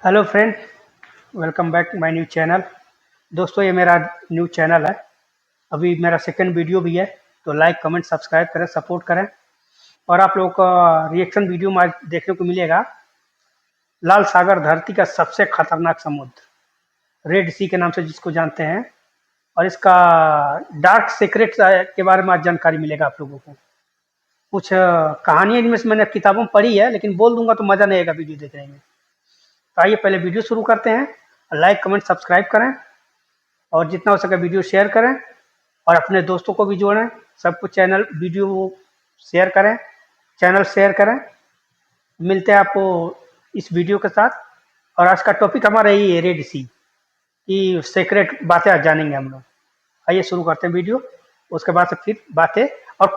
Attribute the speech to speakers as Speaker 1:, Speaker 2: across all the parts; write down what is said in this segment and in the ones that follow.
Speaker 1: Hello friend, welcome back my new channel. दोस्तों, ये मेरा न्यू चैनल है। अभी मेरा सेकंड वीडियो भी है, तो लाइक कमेंट सब्सक्राइब करें, सपोर्ट करें। और आप लोगों का रिएक्शन वीडियो में आज देखने को मिलेगा लाल सागर, धरती का सबसे खतरनाक समुद्र, रेड सी के नाम से जिसको जानते हैं। और इसका डार्क सीक्रेट के बारे में आज जानकारी मिलेगा आप लोगों को। कुछ कहानियाँ इनमें से मैंने किताबों में पढ़ी है, लेकिन बोल दूंगा तो मज़ा नहीं आएगा वीडियो देखने में। तो आइए पहले वीडियो शुरू करते हैं। लाइक कमेंट सब्सक्राइब करें और जितना हो सके वीडियो शेयर करें और अपने दोस्तों को भी जोड़ें। सबको चैनल वीडियो शेयर करें, चैनल शेयर करें। मिलते हैं आपको इस वीडियो के साथ। और आज का टॉपिक हमारा यही है, रेड सी की सीक्रेट बातें आज जानेंगे हम लोग। आइए शुरू करते हैं वीडियो। उसके बाद से फिर बातें और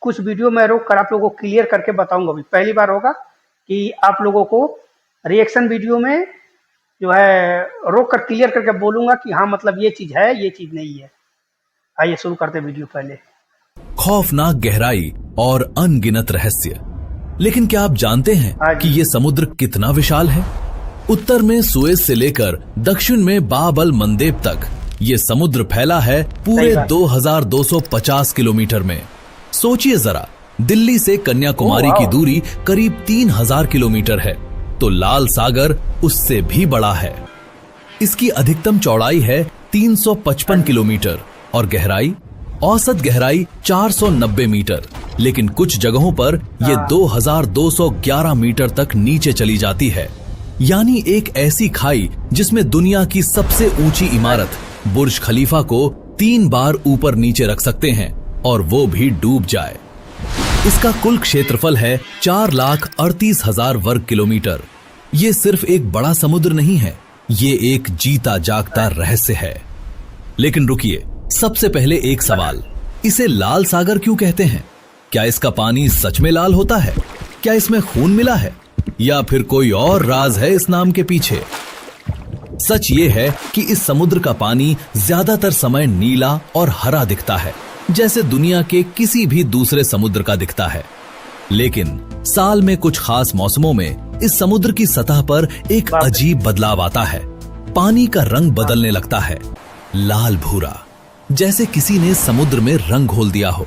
Speaker 1: कुछ वीडियो मैं रोक कर आप लोगों को क्लियर करके बताऊंगा। अभी पहली बार होगा कि आप लोगों को रिएक्शन वीडियो में जो है रोक कर क्लियर करके बोलूंगा कि हाँ, मतलब ये चीज है, ये चीज नहीं है। आइए शुरू करते हैं वीडियो। पहले
Speaker 2: खौफनाक गहराई और अनगिनत रहस्य। लेकिन क्या आप जानते हैं कि ये समुद्र कितना विशाल है? उत्तर में सुएज से लेकर दक्षिण में बाब अल मंदेब तक ये समुद्र फैला है पूरे 2250 किलोमीटर में। सोचिए जरा, दिल्ली से कन्याकुमारी की दूरी करीब 3000 किलोमीटर है, तो लाल सागर उससे भी बड़ा है। इसकी अधिकतम चौड़ाई है 355 किलोमीटर और औसत गहराई 490 मीटर। लेकिन कुछ जगहों पर ये 2211 मीटर तक नीचे चली जाती है। यानी एक ऐसी खाई जिसमें दुनिया की सबसे ऊंची इमारत बुर्ज खलीफा को 3 बार ऊपर नीचे रख सकते हैं और वो भी डूब जाए। इसका कुल क्षेत्रफल है 4,38,000 वर्ग किलोमीटर। ये सिर्फ एक बड़ा समुद्र नहीं है, ये एक जीता जागता रहस्य है। लेकिन रुकिए, सबसे पहले एक सवाल, इसे लाल सागर क्यों कहते हैं? क्या इसका पानी सच में लाल होता है? क्या इसमें खून मिला है या फिर कोई और राज है इस नाम के पीछे? सच ये है कि इस समुद्र का पानी ज्यादातर समय नीला और हरा दिखता है, जैसे दुनिया के किसी भी दूसरे समुद्र का दिखता है। लेकिन साल में कुछ खास मौसमों में इस समुद्र की सतह पर एक अजीब बदलाव आता है। पानी का रंग बदलने लगता है, लाल भूरा, जैसे किसी ने समुद्र में रंग घोल दिया हो।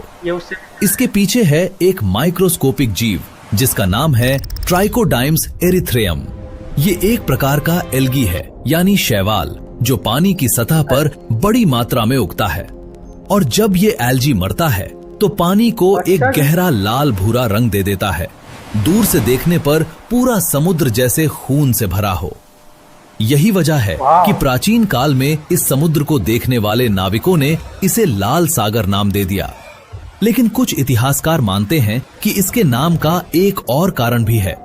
Speaker 2: इसके पीछे है एक माइक्रोस्कोपिक जीव जिसका नाम है ट्राइकोडाइम्स एरिथ्रेयम। ये एक प्रकार का एल्गी है, यानी शैवाल, जो पानी की सतह पर बड़ी मात्रा में उगता है। और जब ये एल्गी मरता है तो पानी को एक गहरा लाल भूरा रंग दे देता है। दूर से देखने पर पूरा समुद्र जैसे खून से भरा हो। यही वजह है कि प्राचीन काल में इस समुद्र को देखने वाले नाविकों ने इसे लाल सागर नाम दे दिया। लेकिन कुछ इतिहासकार मानते हैं कि इसके नाम का एक और कारण भी है।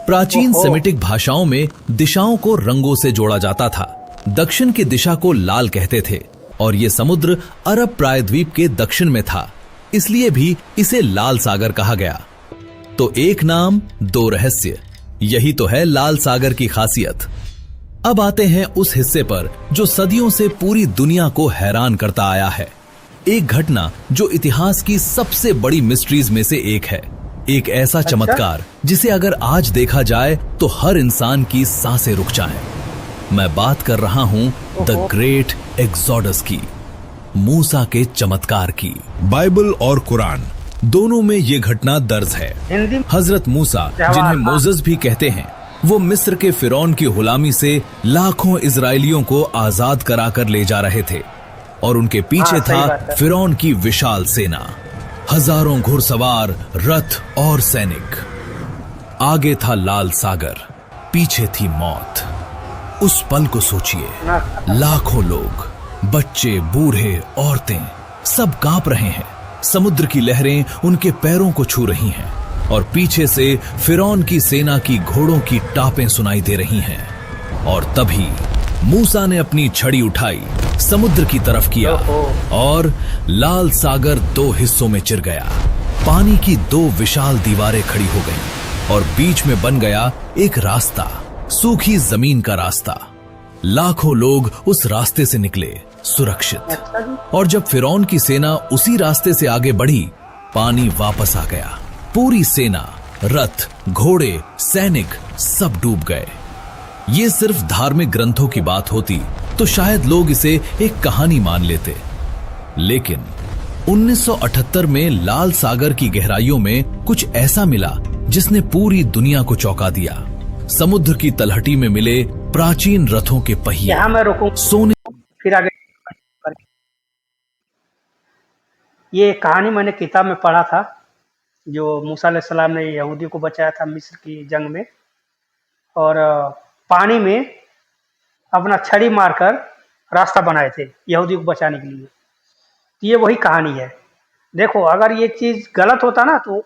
Speaker 2: प्राचीन सेमिटिक भाषाओं में दिशाओं को रंगों से जोड़ा जाता था। दक्षिण की दिशा को लाल कहते थे और ये समुद्र अरब प्रायद्वीप के दक्षिण में था, इसलिए भी इसे लाल सागर कहा गया। तो एक नाम, दो रहस्य, यही तो है लाल सागर की खासियत। अब आते हैं उस हिस्से पर जो सदियों से पूरी दुनिया को हैरान करता आया है। एक घटना जो इतिहास की सबसे बड़ी मिस्ट्रीज में से एक है। एक ऐसा चमत्कार जिसे अगर आज देखा जाए तो हर इंसान की सांसें रुक जाएं। मैं बात कर रहा हूं द ग्रेट एक्सोडस की, मूसा के चमत्कार की। बाइबल और कुरान दोनों में ये घटना दर्ज है। हजरत मूसा, जिन्हें मोसेस भी कहते हैं, वो मिस्र के फिरौन की गुलामी से लाखों इजरायलियों को आजाद कराकर ले जा रहे थे और उनके पीछे था फिरौन की विशाल सेना, हजारों घुड़सवार, रथ और सैनिक। आगे था लाल सागर, पीछे थी मौत। उस पल को सोचिए, लाखों लोग, बच्चे, बूढ़े, औरतें, सब कांप रहे हैं। समुद्र की लहरें उनके पैरों को छू रही हैं और पीछे से फिरौन की सेना की घोड़ों की टापें सुनाई दे रही हैं। और तभी मूसा ने अपनी छड़ी उठाई, समुद्र की तरफ किया और लाल सागर 2 हिस्सों में चिर गया। पानी की 2 विशाल दीवारें खड़ी हो गईं और बीच में बन गया एक रास्ता, सूखी जमीन का रास्ता। लाखों लोग उस रास्ते से निकले सुरक्षित। और जब फिरौन की सेना उसी रास्ते से आगे बढ़ी, पानी वापस आ गया। पूरी सेना, रथ, घोड़े, सैनिक सब डूब गए। ये सिर्फ धार्मिक ग्रंथों की बात होती तो शायद लोग इसे एक कहानी मान लेते, लेकिन 1978 में लाल सागर की गहराइयों में कुछ ऐसा मिला जिसने पूरी दुनिया को चौंका दिया। समुद्र की तलहटी में मिले प्राचीन रथों के पहिए,
Speaker 1: यहाँ मैं रोकूं,
Speaker 2: सोने,
Speaker 1: फिर आगे। ये कहानी मैंने किताब में पढ़ा था, जो मूसा अलैहिस्सलाम ने यहूदियों को बचाया था मिस्र की जंग में, और पानी में अपना छड़ी मारकर रास्ता बनाए थे यहूदियों को बचाने के लिए। ये वही कहानी है। देखो, अगर ये चीज़ गलत होता ना तो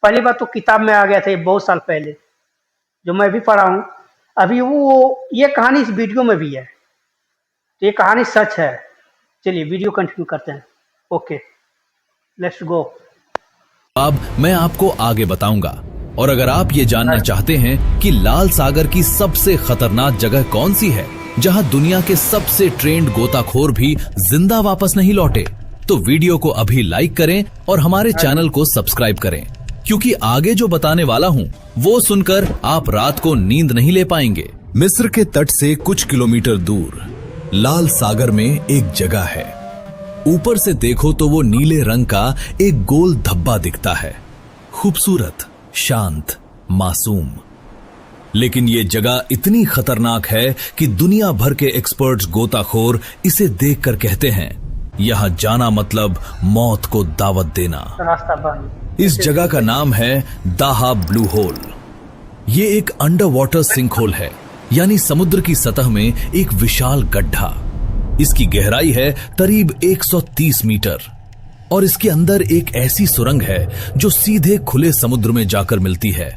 Speaker 1: पहली बात तो किताब में आ गया था, बहुत साल पहले, जो मैं भी पढ़ा हूँ। अभी वो ये कहानी इस वीडियो में भी है, तो ये कहानी सच है। चलिए वीडियो कंटिन्यू करते हैं। Okay, let's go.
Speaker 2: अब मैं आपको आगे बताऊंगा, और अगर आप ये जानना चाहते हैं कि लाल सागर की सबसे खतरनाक जगह कौन सी है, जहां दुनिया के सबसे ट्रेंड गोताखोर भी जिंदा वापस नहीं लौटे, तो वीडियो को अभी लाइक करें और हमारे चैनल को सब्सक्राइब करें, क्योंकि आगे जो बताने वाला हूँ वो सुनकर आप रात को नींद नहीं ले पाएंगे। मिस्र के तट से कुछ किलोमीटर दूर लाल सागर में एक जगह है। ऊपर से देखो तो वो नीले रंग का एक गोल धब्बा दिखता है, खूबसूरत, शांत, मासूम। लेकिन ये जगह इतनी खतरनाक है कि दुनिया भर के एक्सपर्ट्स गोताखोर इसे देखकर कहते हैं, यहाँ जाना मतलब मौत को दावत देना।
Speaker 1: रास्ता बंद।
Speaker 2: इस जगह का नाम है दाहा ब्लू होल। ये एक अंडर वाटर सिंक होल है, यानी समुद्र की सतह में एक विशाल गड्ढा। इसकी गहराई है करीब 130 मीटर और इसके अंदर एक ऐसी सुरंग है जो सीधे खुले समुद्र में जाकर मिलती है,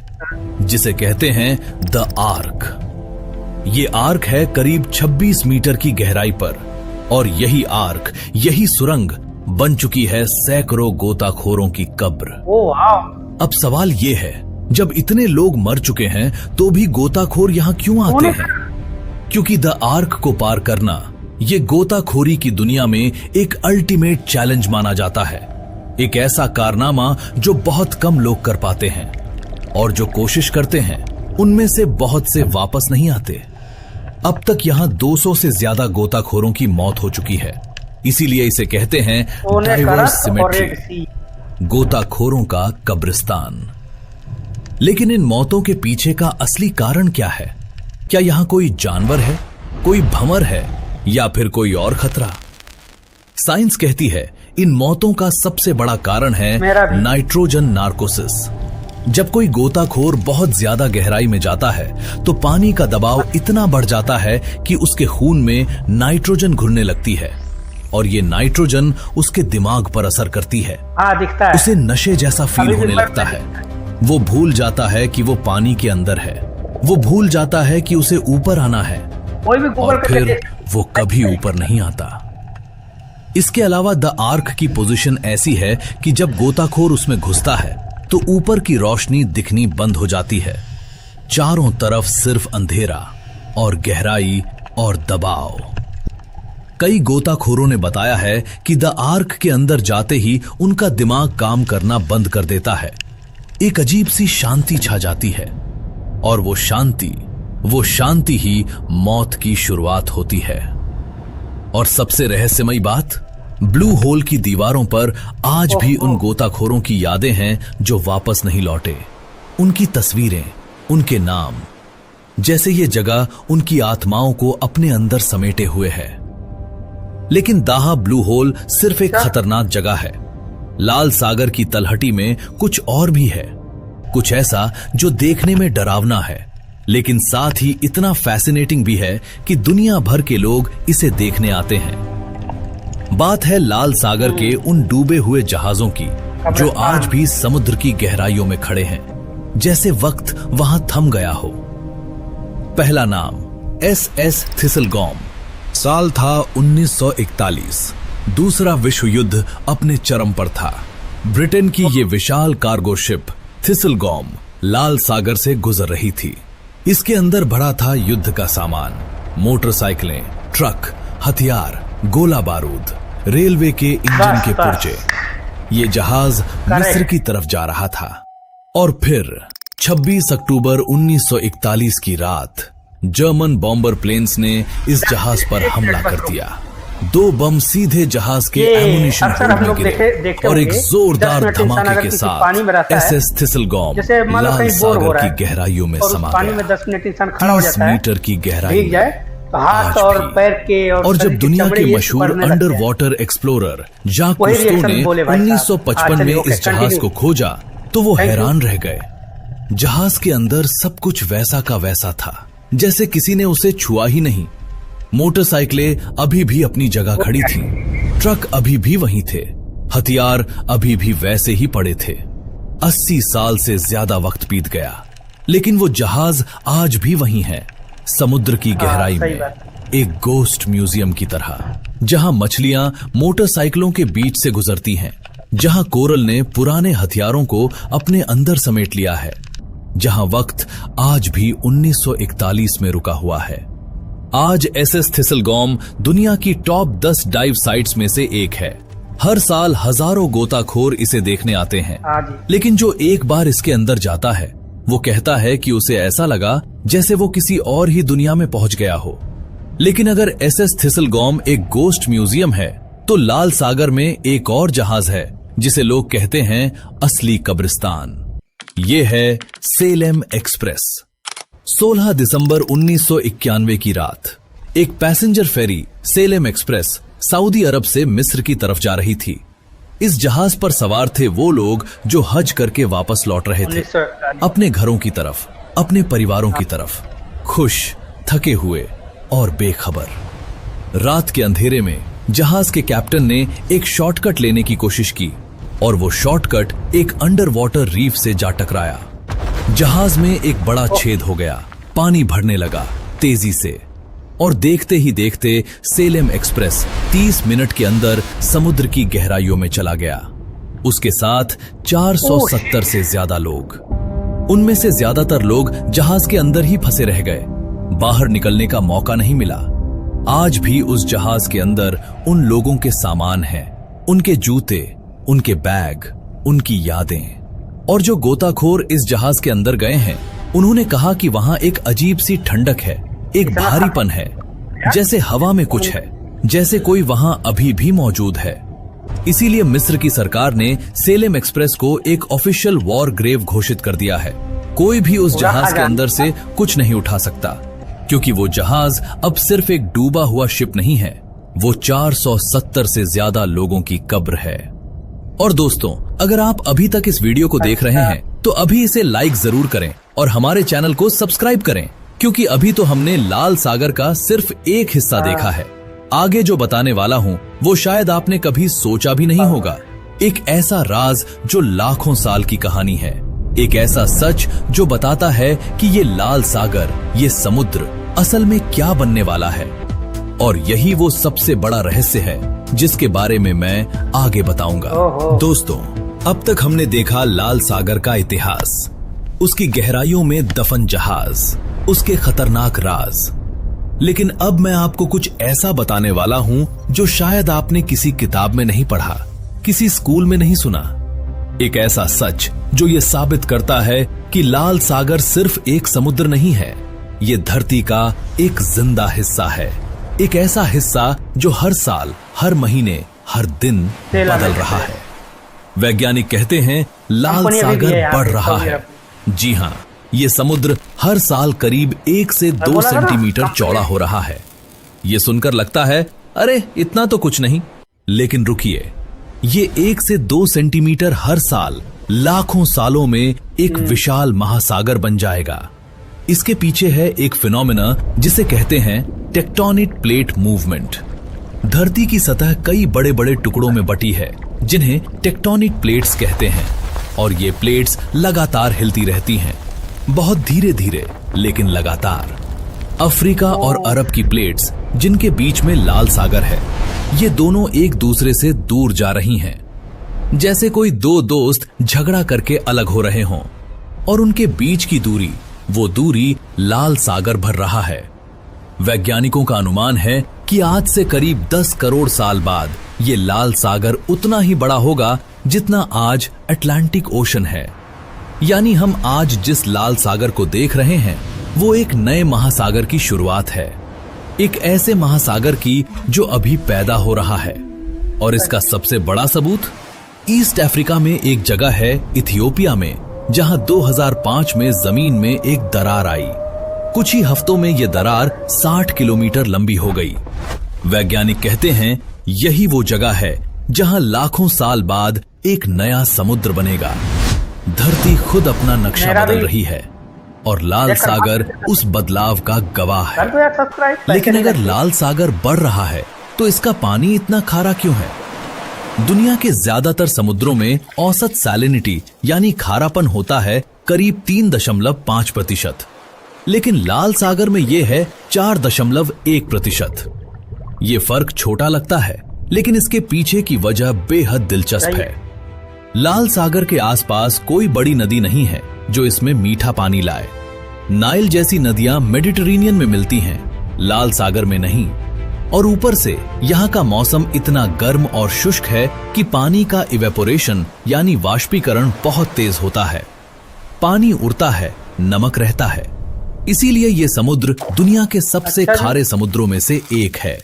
Speaker 2: जिसे कहते हैं द आर्क। ये आर्क है करीब 26 मीटर की गहराई पर, और यही आर्क, यही सुरंग बन चुकी है सैकड़ों गोताखोरों की कब्र। अब सवाल ये है, जब इतने लोग मर चुके हैं तो भी गोताखोर यहाँ क्यों आते हैं? क्योंकि द आर्क को पार करना ये गोताखोरी की दुनिया में एक अल्टीमेट चैलेंज माना जाता है, एक ऐसा कारनामा जो बहुत कम लोग कर पाते हैं, और जो कोशिश करते हैं उनमें से बहुत से वापस नहीं आते। अब तक यहाँ 200 से ज्यादा गोताखोरों की मौत हो चुकी है, इसीलिए इसे कहते हैं डाइवर्स सिमेट्री, गोताखोरों का कब्रिस्तान। लेकिन इन मौतों के पीछे का असली कारण क्या है? क्या यहाँ कोई जानवर है, कोई भंवर है, या फिर कोई और खतरा? साइंस कहती है इन मौतों का सबसे बड़ा कारण है नाइट्रोजन नार्कोसिस। जब कोई गोताखोर बहुत ज्यादा गहराई में जाता है तो पानी का दबाव इतना बढ़ जाता है कि उसके खून में नाइट्रोजन घुलने लगती है, और ये नाइट्रोजन उसके दिमाग पर असर करती है।
Speaker 1: दिखता है।
Speaker 2: उसे नशे जैसा फील होने लगता है। वो भूल जाता है कि वो पानी के अंदर है, वो भूल जाता है कि उसे ऊपर आना है, और फिर वो कभी ऊपर नहीं आता। इसके अलावा द आर्क की पोजीशन ऐसी है कि जब गोताखोर उसमें घुसता है तो ऊपर की रोशनी दिखनी बंद हो जाती है। चारों तरफ सिर्फ अंधेरा और गहराई और दबाव। कई गोताखोरों ने बताया है कि द आर्क के अंदर जाते ही उनका दिमाग काम करना बंद कर देता है। एक अजीब सी शांति छा जाती है, और वो शांति ही मौत की शुरुआत होती है। और सबसे रहस्यमयी बात, ब्लू होल की दीवारों पर आज भी उन गोताखोरों की यादें हैं जो वापस नहीं लौटे। उनकी तस्वीरें, उनके नाम, जैसे ये जगह उनकी आत्माओं को अपने अंदर समेटे हुए है। लेकिन दाहा ब्लू होल सिर्फ एक खतरनाक जगह है। लाल सागर की तलहटी में कुछ और भी है, कुछ ऐसा जो देखने में डरावना है, लेकिन साथ ही इतना फैसिनेटिंग भी है कि दुनिया भर के लोग इसे देखने आते हैं। बात है लाल सागर के उन डूबे हुए जहाजों की जो आज भी समुद्र की गहराइयों में खड़े हैं, जैसे वक्त वहां थम गया हो। पहला नाम SS थिसलगॉम। साल था 1941। दूसरा विश्व युद्ध अपने चरम पर था। ब्रिटेन की ये विशाल कार्गो शिप थिसलगॉम लाल सागर से गुजर रही थी। इसके अंदर भरा था युद्ध का सामान, मोटरसाइकिलें, ट्रक, हथियार, गोला बारूद, रेलवे के इंजन के पुर्जे। ये जहाज मिस्र की तरफ जा रहा था। और फिर 26 अक्टूबर 1941 की रात जर्मन बॉम्बर प्लेन्स ने इस जहाज पर हमला कर दिया। 2 बम सीधे जहाज के एमुनिशन होल्ड में गिरे और एक जोरदार धमाके के साथ SS थिसलगॉम लाल सागर की गहराइयों में समा गया। 30 मीटर की गहराई में
Speaker 1: हाथ और पैर के
Speaker 2: और जब दुनिया के मशहूर अंडर वाटर एक्सप्लोरर जाक कुस्तो ने 1955 में इस जहाज को खोजा तो वो हैरान रह गए। जहाज के अंदर सब कुछ वैसा का वैसा था जैसे किसी ने उसे छुआ ही नहीं। मोटरसाइकिलें अभी भी अपनी जगह खड़ी थीं, ट्रक अभी भी वहीं थे, हथियार अभी भी वैसे ही पड़े थे। 80 साल से ज्यादा वक्त बीत गया लेकिन वो जहाज आज भी वहीं है, समुद्र की गहराई में, एक गोस्ट म्यूजियम की तरह, जहां मछलियां मोटरसाइकिलों के बीच से गुजरती हैं, जहां कोरल ने पुराने हथियारों को अपने अंदर समेट लिया है, जहां वक्त आज भी 1941 में रुका हुआ है। आज SS थिसलगॉम दुनिया की टॉप 10 डाइव साइट्स में से एक है। हर साल हजारों गोताखोर इसे देखने आते हैं, लेकिन जो एक बार इसके अंदर जाता है वो कहता है कि उसे ऐसा लगा जैसे वो किसी और ही दुनिया में पहुंच गया हो। लेकिन अगर SS थिसलगॉम एक गोस्ट म्यूजियम है तो लाल सागर में एक और जहाज है जिसे लोग कहते हैं असली कब्रिस्तान। ये है सेलेम एक्सप्रेस। 16 दिसंबर 1991 की रात एक पैसेंजर फेरी सेलेम एक्सप्रेस सऊदी अरब से मिस्र की तरफ जा रही थी। इस जहाज पर सवार थे वो लोग जो हज करके वापस लौट रहे थे, अपने घरों की तरफ, अपने परिवारों की तरफ, खुश, थके हुए और बेखबर। रात के अंधेरे में जहाज के कैप्टन ने एक शॉर्टकट लेने की कोशिश की और वो शॉर्टकट एक अंडर वाटर रीफ से जा टकराया। जहाज में एक बड़ा छेद हो गया, पानी भरने लगा तेजी से और देखते ही देखते सेलेम एक्सप्रेस 30 मिनट के अंदर समुद्र की गहराइयों में चला गया। उसके साथ 470 से ज्यादा लोग। उनमें से ज्यादातर लोग जहाज के अंदर ही फंसे रह गए, बाहर निकलने का मौका नहीं मिला। आज भी उस जहाज के अंदर उन लोगों के सामान हैं, उनके जूते, उनके बैग, उनकी यादें। और जो गोताखोर इस जहाज के अंदर गए हैं उन्होंने कहा कि वहां एक अजीब सी ठंडक है, एक भारीपन है, जैसे हवा में कुछ है, जैसे कोई वहां अभी भी मौजूद है। इसीलिए मिस्र की सरकार ने सेलेम एक्सप्रेस को एक ऑफिशियल वॉर ग्रेव घोषित कर दिया है। कोई भी उस जहाज के अंदर से कुछ नहीं उठा सकता, क्योंकि वो जहाज अब सिर्फ एक डूबा हुआ शिप नहीं है, वो 470 से ज्यादा लोगों की कब्र है। और दोस्तों, अगर आप अभी तक इस वीडियो को देख रहे हैं तो अभी इसे लाइक जरूर करें और हमारे चैनल को सब्सक्राइब करें, क्योंकि अभी तो हमने लाल सागर का सिर्फ एक हिस्सा देखा है। आगे जो बताने वाला हूँ वो शायद आपने कभी सोचा भी नहीं होगा। एक ऐसा राज जो लाखों साल की कहानी है, एक ऐसा सच जो बताता है कि ये लाल सागर, ये समुद्र असल में क्या बनने वाला है। और यही वो सबसे बड़ा रहस्य है जिसके बारे में मैं आगे बताऊंगा। दोस्तों, अब तक हमने देखा लाल सागर का इतिहास, उसकी गहराइयों में दफन जहाज, उसके खतरनाक राज। लेकिन अब मैं आपको कुछ ऐसा बताने वाला हूं जो शायद आपने किसी किताब में नहीं पढ़ा, किसी स्कूल में नहीं सुना। एक ऐसा सच जो ये साबित करता है कि लाल सागर सिर्फ एक समुद्र नहीं है, ये धरती का एक जिंदा हिस्सा है, एक ऐसा हिस्सा जो हर साल, हर महीने, हर दिन बदल रहा है। वैज्ञानिक कहते हैं लाल सागर बढ़ रहा है। जी हाँ, ये समुद्र हर साल करीब 1 से 2 सेंटीमीटर चौड़ा हो रहा है। ये सुनकर लगता है अरे इतना तो कुछ नहीं, लेकिन रुकिए, ये 1 से 2 सेंटीमीटर हर साल लाखों सालों में एक विशाल महासागर बन जाएगा। इसके पीछे है एक फिनोमेना जिसे कहते हैं टेक्टोनिक प्लेट मूवमेंट। धरती की सतह कई बड़े बड़े टुकड़ों में बटी है जिन्हें टेक्टोनिक प्लेट्स कहते हैं, और ये प्लेट्स लगातार हिलती रहती हैं, बहुत धीरे धीरे लेकिन लगातार। अफ्रीका और अरब की प्लेट्स जिनके बीच में लाल सागर है, ये दोनों एक दूसरे से दूर जा रही हैं, जैसे कोई दो दोस्त झगड़ा करके अलग हो रहे हों, और उनके बीच की दूरी, वो दूरी लाल सागर भर रहा है। वैज्ञानिकों का अनुमान है कि आज से करीब 10 करोड़ साल बाद ये लाल सागर उतना ही बड़ा होगा जितना आज अटलांटिक ओशन है। यानी हम आज जिस लाल सागर को देख रहे हैं वो एक नए महासागर की शुरुआत है, एक ऐसे महासागर की जो अभी पैदा हो रहा है। और इसका सबसे बड़ा सबूत ईस्ट अफ्रीका में एक जगह है, इथियोपिया में, जहां 2005 में जमीन में एक दरार आई। कुछ ही हफ्तों में यह दरार 60 किलोमीटर लंबी हो गई। वैज्ञानिक कहते हैं यही वो जगह है जहां लाखों साल बाद एक नया समुद्र बनेगा। धरती खुद अपना नक्शा बदल रही है और लाल सागर उस बदलाव का गवाह है। लेकिन अगर लाल सागर बढ़ रहा है तो इसका पानी इतना खारा क्यों है? दुनिया के ज्यादातर समुद्रों में औसत सैलिनिटी यानी खारापन होता है करीब 3.5%, लेकिन लाल सागर में यह है 4.1%। ये फर्क छोटा लगता है, लेकिन इसके पीछे की वजह बेहद दिलचस्प है। लाल सागर के आसपास कोई बड़ी नदी नहीं है जो इसमें मीठा पानी लाए। नाइल जैसी नदियां मेडिटेरेनियन में मिलती हैं, लाल सागर में नहीं। और ऊपर से यहाँ का मौसम इतना गर्म और शुष्क है कि पानी का इवेपोरेशन यानी वाष्पीकरण बहुत तेज होता है। पानी उड़ता है, नमक रहता है। इसीलिए ये समुद्र दुनिया के सबसे खारे समुद्रों में से एक है।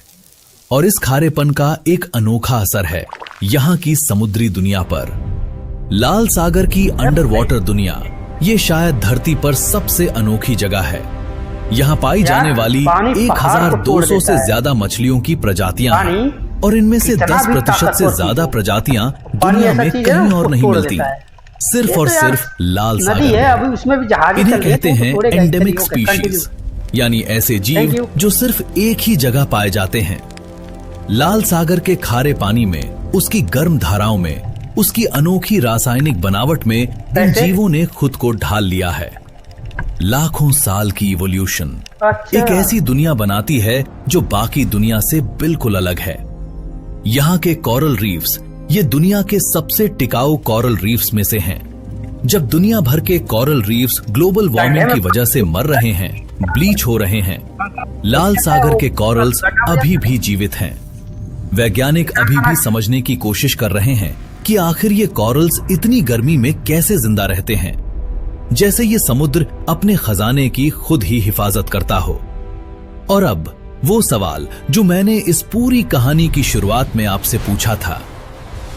Speaker 2: और इस खारेपन का एक अनोखा असर है यहाँ की समुद्री दुनिया पर। लाल सागर की अंडर वाटर दुनिया ये शायद धरती पर सबसे अनोखी जगह है। यहाँ पाई जाने वाली 1200 से ज्यादा मछलियों की प्रजातियां हैं और इनमें से 10% से ज्यादा प्रजातियां दुनिया में कहीं और नहीं मिलती, सिर्फ और सिर्फ लाल सागर। इन्हें कहते हैं एंडेमिक स्पीशीज, यानी ऐसे जीव जो सिर्फ एक ही जगह पाए जाते हैं। लाल सागर के खारे पानी में, उसकी गर्म धाराओं में, उसकी अनोखी रासायनिक बनावट में इन जीवों ने खुद को ढाल लिया है। लाखों साल की इवोल्यूशन एक ऐसी दुनिया बनाती है जो बाकी दुनिया से बिल्कुल अलग है। यहाँ के कोरल रीफ्स ये दुनिया के सबसे टिकाऊ कोरल रीफ्स में से हैं। जब दुनिया भर के कोरल रीफ्स ग्लोबल वार्मिंग की वजह से मर रहे हैं, ब्लीच हो रहे हैं, लाल सागर के कोरल्स अभी भी जीवित हैं। वैज्ञानिक अभी भी समझने की कोशिश कर रहे हैं कि आखिर ये कोरल्स इतनी गर्मी में कैसे जिंदा रहते हैं, जैसे ये समुद्र अपने खजाने की खुद ही हिफाजत करता हो। और अब वो सवाल जो मैंने इस पूरी कहानी की शुरुआत में आपसे पूछा था,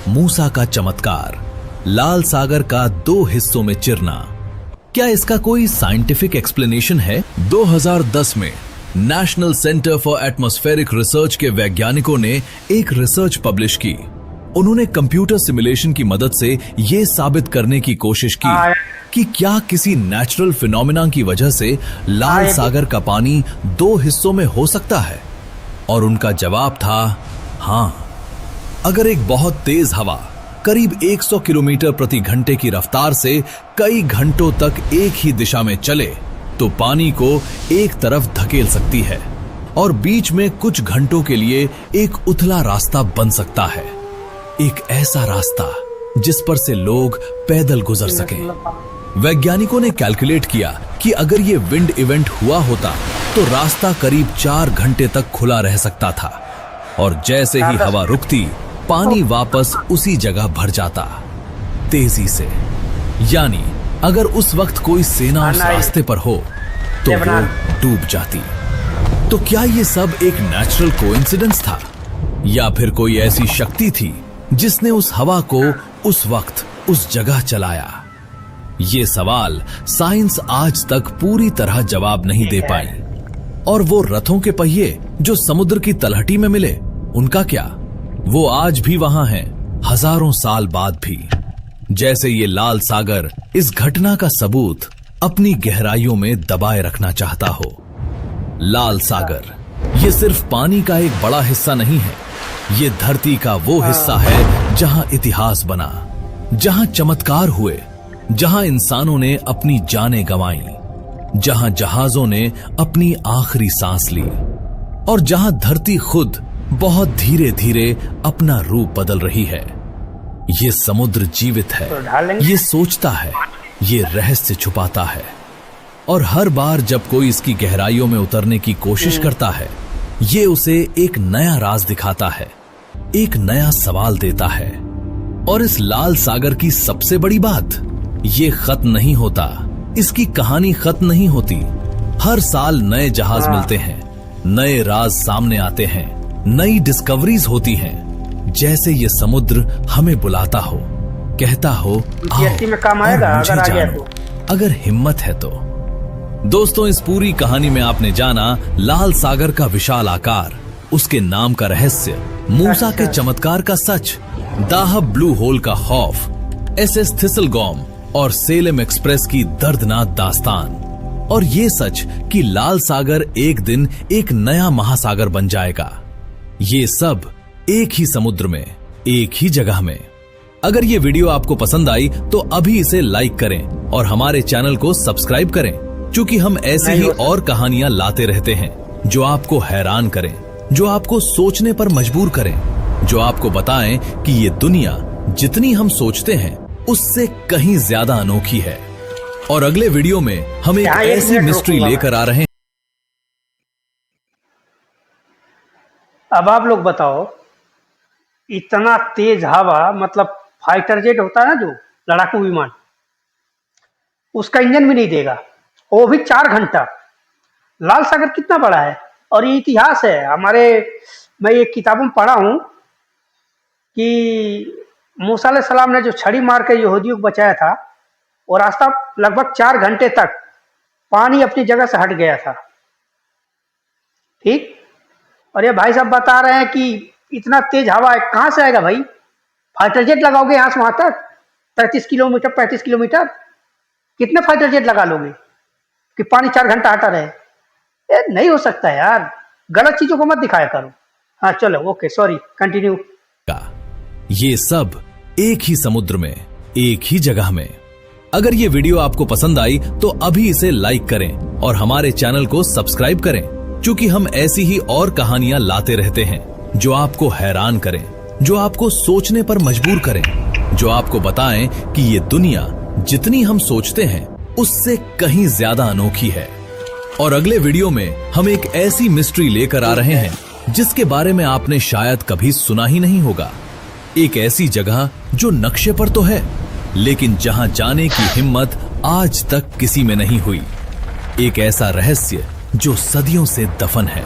Speaker 2: मूसा का चमत्कार, लाल सागर का 2 हिस्सों में चिरना, क्या इसका कोई साइंटिफिक एक्सप्लेनेशन है? 2010 में national centre for atmospheric research के वैज्ञानिकों ने एक रिसर्च पब्लिश की। उन्होंने कंप्यूटर सिमुलेशन की मदद से यह साबित करने की कोशिश की कि क्या किसी नेचुरल फिनोमेना की वजह से लाल सागर का पानी 2 हिस्सों में हो सकता है। और उनका जवाब था हां। अगर एक बहुत तेज हवा करीब 100 किलोमीटर प्रति घंटे की रफ्तार से कई घंटों तक एक ही दिशा में चले तो पानी को एक तरफ धकेल सकती है और बीच में कुछ घंटों के लिए एक उथला रास्ता बन सकता है, एक ऐसा रास्ता जिस पर से लोग पैदल गुजर सकें। वैज्ञानिकों ने कैलकुलेट किया कि अगर ये विंड इवेंट हुआ होता तो रास्ता करीब 4 घंटे तक खुला रह सकता था और जैसे ही हवा रुकती पानी वापस उसी जगह भर जाता तेजी से। यानी अगर उस वक्त कोई सेना उस रास्ते पर हो तो वो डूब जाती। तो क्या ये सब एक नेचुरल कोइंसिडेंस था या फिर कोई ऐसी शक्ति थी जिसने उस हवा को उस वक्त उस जगह चलाया? ये सवाल साइंस आज तक पूरी तरह जवाब नहीं दे पाई। और वो रथों के पहिए जो समुद्र की तलहटी में मिले, उनका क्या? वो आज भी वहां हैं, हजारों साल बाद भी। जैसे ये लाल सागर इस घटना का सबूत अपनी गहराइयों में दबाए रखना चाहता हो। लाल सागर ये सिर्फ पानी का एक बड़ा हिस्सा नहीं है, ये धरती का वो हिस्सा है जहां इतिहास बना, जहां चमत्कार हुए, जहां इंसानों ने अपनी जानें गंवाई, जहां जहाजों ने अपनी आखिरी सांस ली और जहां धरती खुद बहुत धीरे धीरे अपना रूप बदल रही है। ये समुद्र जीवित है, ये सोचता है, ये रहस्य छुपाता है और हर बार जब कोई इसकी गहराइयों में उतरने की कोशिश करता है, ये उसे एक नया राज दिखाता है, एक नया सवाल देता है। और इस लाल सागर की सबसे बड़ी बात, ये खत्म नहीं होता, इसकी कहानी खत्म नहीं होती। हर साल नए जहाज मिलते हैं, नए राज सामने आते हैं, नई डिस्कवरीज होती हैं। जैसे ये समुद्र हमें बुलाता हो, कहता हो आओ
Speaker 1: में काम आएगा
Speaker 2: और मुझे
Speaker 1: अगर आ गया
Speaker 2: जानो, अगर हिम्मत है तो। दोस्तों, इस पूरी कहानी में आपने जाना लाल सागर का विशाल आकार, उसके नाम का रहस्य, मूसा के चमत्कार का सच, दाहब ब्लू होल का खौफ, SS थिसलगॉम और सेलेम एक्सप्रेस की दर्दनाक दास्तान, और ये सच कि लाल सागर एक दिन एक नया महासागर बन जाएगा। ये सब एक ही समुद्र में, एक ही जगह में। अगर ये वीडियो आपको पसंद आई तो अभी इसे लाइक करें और हमारे चैनल को सब्सक्राइब करें, क्योंकि हम ऐसी ही और कहानियां लाते रहते हैं जो आपको हैरान करें, जो आपको सोचने पर मजबूर करें, जो आपको बताएं कि ये दुनिया जितनी हम सोचते हैं उससे कहीं ज्यादा अनोखी है। और अगले वीडियो में हम एक ऐसी मिस्ट्री लेकर आ रहे हैं।
Speaker 1: अब आप लोग बताओ, इतना तेज हवा, मतलब फाइटर जेट होता है ना जो लड़ाकू विमान, उसका इंजन भी नहीं देगा, वो भी 4 घंटा। लाल सागर कितना बड़ा है, और ये इतिहास है हमारे। मैं ये किताबों में पढ़ा हूँ कि मूसा अलैहिस्सलाम ने जो छड़ी मार के यहूदियों को बचाया था, वो रास्ता लगभग 4 घंटे तक पानी अपनी जगह से हट गया था। ठीक, और ये भाई साहब बता रहे हैं कि इतना तेज हवा है, कहाँ से आएगा भाई? फाइटर जेट लगाओगे यहाँ से वहां तक 35 किलोमीटर 35 किलोमीटर, कितने फाइटर जेट लगा लोगे कि पानी 4 घंटा हटा रहे? ये नहीं हो सकता यार, गलत चीजों को मत दिखाया करो। हाँ चलो, ओके, सॉरी, कंटिन्यू।
Speaker 2: ये सब एक ही समुद्र में, एक ही जगह में। अगर ये वीडियो आपको पसंद आई तो अभी इसे लाइक करें और हमारे चैनल को सब्सक्राइब करें, क्योंकि हम ऐसी ही और कहानियां लाते रहते हैं जो आपको हैरान करें, जो आपको सोचने पर मजबूर करें, जो आपको बताएं कि ये दुनिया जितनी हम सोचते हैं उससे कहीं ज्यादा अनोखी है। और अगले वीडियो में हम एक ऐसी मिस्ट्री लेकर आ रहे हैं जिसके बारे में आपने शायद कभी सुना ही नहीं होगा। एक ऐसी जगह जो नक्शे पर तो है, लेकिन जहां जाने की हिम्मत आज तक किसी में नहीं हुई। एक ऐसा रहस्य जो सदियों से दफन है,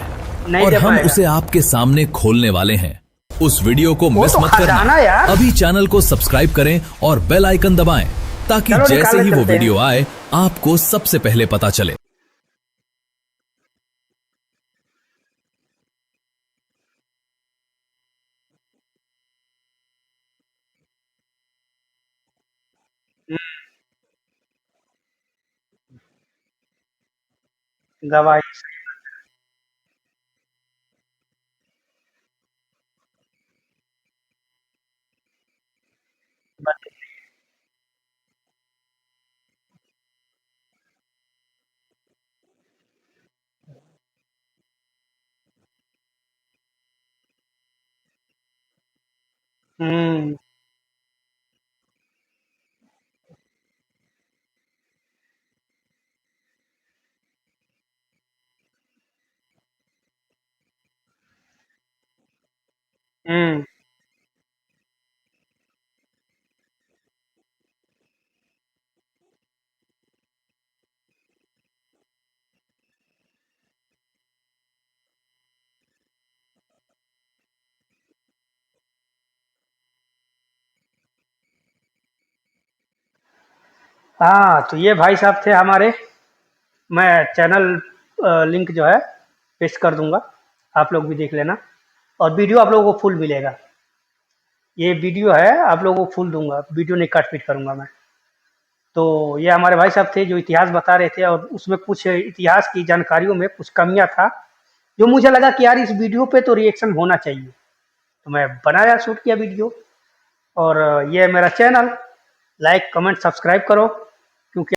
Speaker 2: और हम उसे आपके सामने खोलने वाले हैं। उस वीडियो को मिस मत करना। अभी चैनल को सब्सक्राइब करें और बेल आइकन दबाएं, ताकि जैसे ही वो वीडियो आए आपको सबसे पहले पता चले।
Speaker 1: गवाही। हम्म। हम्म। हाँ, तो ये भाई साहब थे हमारे। मैं चैनल लिंक जो है पेस्ट कर दूंगा, आप लोग भी देख लेना, और वीडियो आप लोगों को फुल मिलेगा। ये वीडियो है, आप लोगों को फुल दूंगा, वीडियो नहीं काट पीट करूंगा मैं। तो ये हमारे भाई साहब थे जो इतिहास बता रहे थे, और उसमें कुछ इतिहास की जानकारियों में कुछ कमियां था, जो मुझे लगा कि यार इस वीडियो पे तो रिएक्शन होना चाहिए, तो मैं बनाया, शूट किया वीडियो। और ये मेरा चैनल, लाइक कमेंट सब्सक्राइब करो।